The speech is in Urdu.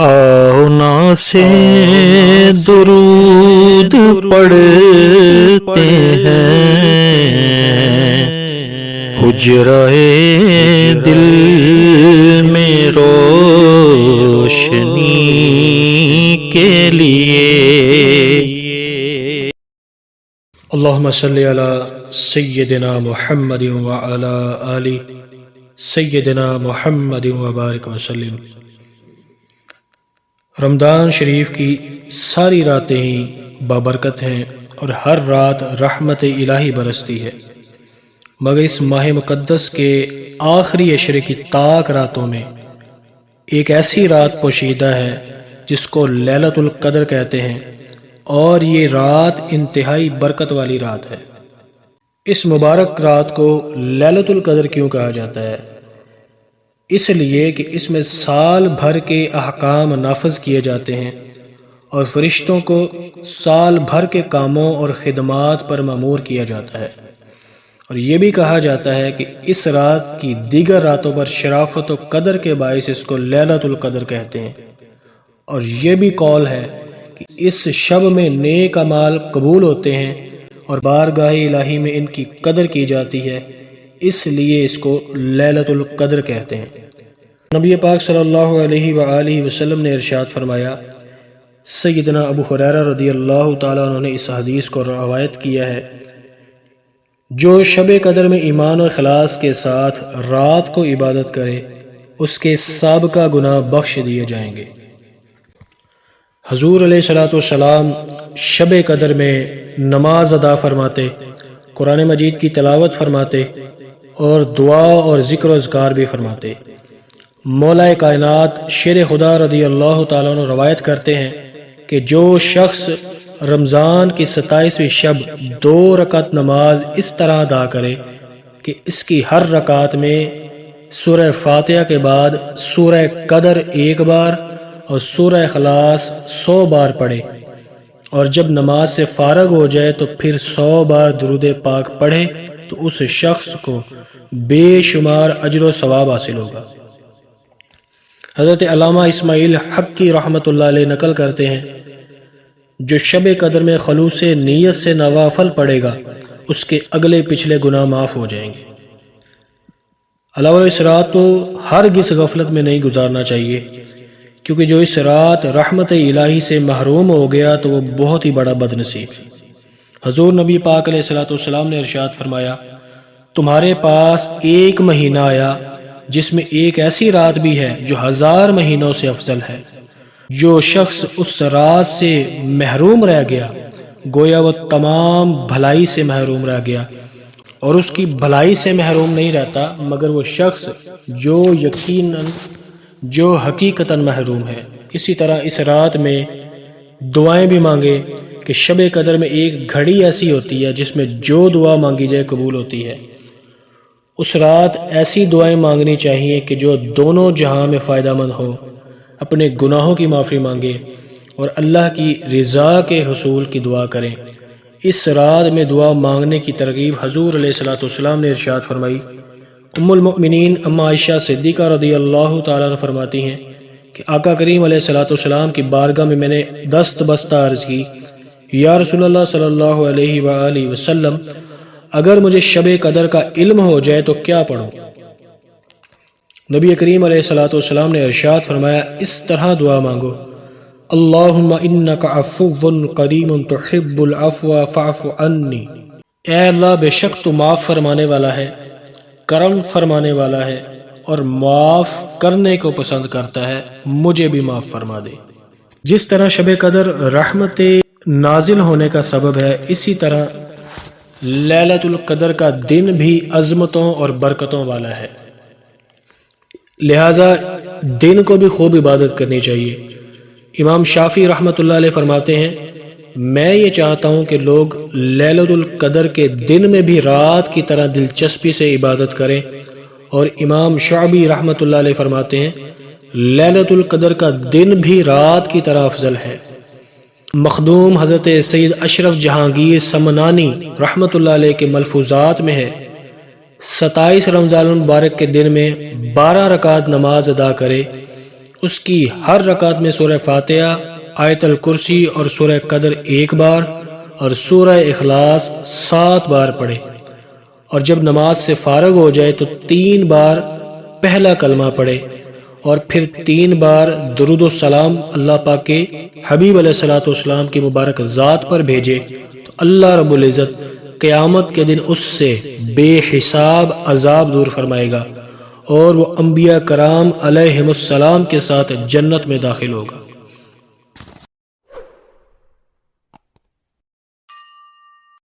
آونا سے درود پڑھتے ہیں حجرہ دل میں روشنی کے لیے۔ اللہم صلی علی سیدنا محمد وعلی آل سیدنا محمد وبارک وسلم۔ رمضان شریف کی ساری راتیں ہی بابرکت ہیں اور ہر رات رحمت الہی برستی ہے، مگر اس ماہ مقدس کے آخری عشرے کی طاق راتوں میں ایک ایسی رات پوشیدہ ہے جس کو لیلۃ القدر کہتے ہیں، اور یہ رات انتہائی برکت والی رات ہے۔ اس مبارک رات کو لیلۃ القدر کیوں کہا جاتا ہے؟ اس لیے کہ اس میں سال بھر کے احکام نافذ کیے جاتے ہیں اور فرشتوں کو سال بھر کے کاموں اور خدمات پر مأمور کیا جاتا ہے، اور یہ بھی کہا جاتا ہے کہ اس رات کی دیگر راتوں پر شرافت و قدر کے باعث اس کو لیلۃ القدر کہتے ہیں، اور یہ بھی قول ہے کہ اس شب میں نیک اعمال قبول ہوتے ہیں اور بارگاہ الہی میں ان کی قدر کی جاتی ہے، اس لیے اس کو لیلۃ القدر کہتے ہیں۔ نبی پاک صلی اللہ علیہ وآلہ وسلم نے ارشاد فرمایا، سیدنا ابو ہریرہ رضی اللہ تعالیٰ عنہ نے اس حدیث کو روایت کیا ہے، جو شب قدر میں ایمان و اخلاص کے ساتھ رات کو عبادت کرے اس کے سابقہ گناہ بخش دیے جائیں گے۔ حضور علیہ السلام شب قدر میں نماز ادا فرماتے، قرآن مجید کی تلاوت فرماتے اور دعا اور ذکر و اذکار بھی فرماتے۔ مولا کائنات شیر خدا رضی اللہ تعالیٰ عنہ روایت کرتے ہیں کہ جو شخص رمضان کی 27ویں شب 2 رکعت نماز اس طرح ادا کرے کہ اس کی ہر رکعت میں سورہ فاتحہ کے بعد سورہ قدر 1 بار اور سورہ اخلاص 100 بار پڑھے، اور جب نماز سے فارغ ہو جائے تو پھر 100 بار درود پاک پڑھے تو اس شخص کو بے شمار اجر و ثواب حاصل ہوگا۔ حضرت علامہ اسماعیل حقی رحمۃ اللہ علیہ نقل کرتے ہیں، جو شب قدر میں خلوص نیت سے نوافل پڑھے گا اس کے اگلے پچھلے گناہ معاف ہو جائیں گے۔ علاوہ اس رات تو ہرگز غفلت میں نہیں گزارنا چاہیے، کیونکہ جو اس رات رحمت الہی سے محروم ہو گیا تو وہ بہت ہی بڑا بد نصیب ہے۔ حضور نبی پاک علیہ السلام نے ارشاد فرمایا، تمہارے پاس ایک مہینہ آیا جس میں ایک ایسی رات بھی ہے جو 1000 مہینوں سے افضل ہے۔ جو شخص اس رات سے محروم رہ گیا گویا وہ تمام بھلائی سے محروم رہ گیا، اور اس کی بھلائی سے محروم نہیں رہتا مگر وہ شخص جو حقیقتاً محروم ہے۔ اسی طرح اس رات میں دعائیں بھی مانگے کہ شب قدر میں ایک گھڑی ایسی ہوتی ہے جس میں جو دعا مانگی جائے قبول ہوتی ہے۔ اس رات ایسی دعائیں مانگنی چاہیے کہ جو دونوں جہاں میں فائدہ مند ہو، اپنے گناہوں کی معافی مانگے اور اللہ کی رضا کے حصول کی دعا کریں۔ اس رات میں دعا مانگنے کی ترغیب حضور علیہ السلام نے ارشاد فرمائی۔ ام المؤمنین اما عائشہ صدیقہ رضی اللہ تعالیٰ عنہ فرماتی ہیں کہ آقا کریم علیہ السلام کی بارگاہ میں میں نے دست بستہ عرض کی، یا رسول اللہ صلی اللہ علیہ وآلہ وسلم، اگر مجھے شب قدر کا علم ہو جائے تو کیا پڑھوں؟ نبی کریم علیہ السلام نے ارشاد فرمایا، اس طرح دعا مانگو، اللہم انک عفو کریم تحب العفو فاعف عنی، اے اللہ بے شک تو معاف فرمانے والا ہے، کرم فرمانے والا ہے اور معاف کرنے کو پسند کرتا ہے، مجھے بھی معاف فرما دے۔ جس طرح شب قدر رحمت نازل ہونے کا سبب ہے، اسی طرح لیلۃ القدر کا دن بھی عظمتوں اور برکتوں والا ہے، لہٰذا دن کو بھی خوب عبادت کرنی چاہیے۔ امام شافعی رحمۃ اللہ علیہ فرماتے ہیں، میں یہ چاہتا ہوں کہ لوگ لیلۃ القدر کے دن میں بھی رات کی طرح دلچسپی سے عبادت کریں، اور امام شعبی رحمۃ اللہ علیہ فرماتے ہیں، لیلۃ القدر کا دن بھی رات کی طرح افضل ہے۔ مخدوم حضرت سید اشرف جہانگیر سمنانی رحمۃ اللہ علیہ کے ملفوظات میں ہے، 27 رمضان المبارک کے دن میں 12 رکعت نماز ادا کرے اس کی ہر رکعت میں سورہ فاتحہ، آیت الکرسی اور سورہ قدر 1 بار اور سورہ اخلاص 7 بار پڑھے، اور جب نماز سے فارغ ہو جائے تو 3 بار پہلا کلمہ پڑھے اور پھر 3 بار درود و سلام اللہ پاک کے حبیب علیہ الصلوۃ والسلام کی مبارک ذات پر بھیجے تو اللہ رب العزت قیامت کے دن اس سے بے حساب عذاب دور فرمائے گا اور وہ انبیاء کرام علیہم السلام کے ساتھ جنت میں داخل ہوگا۔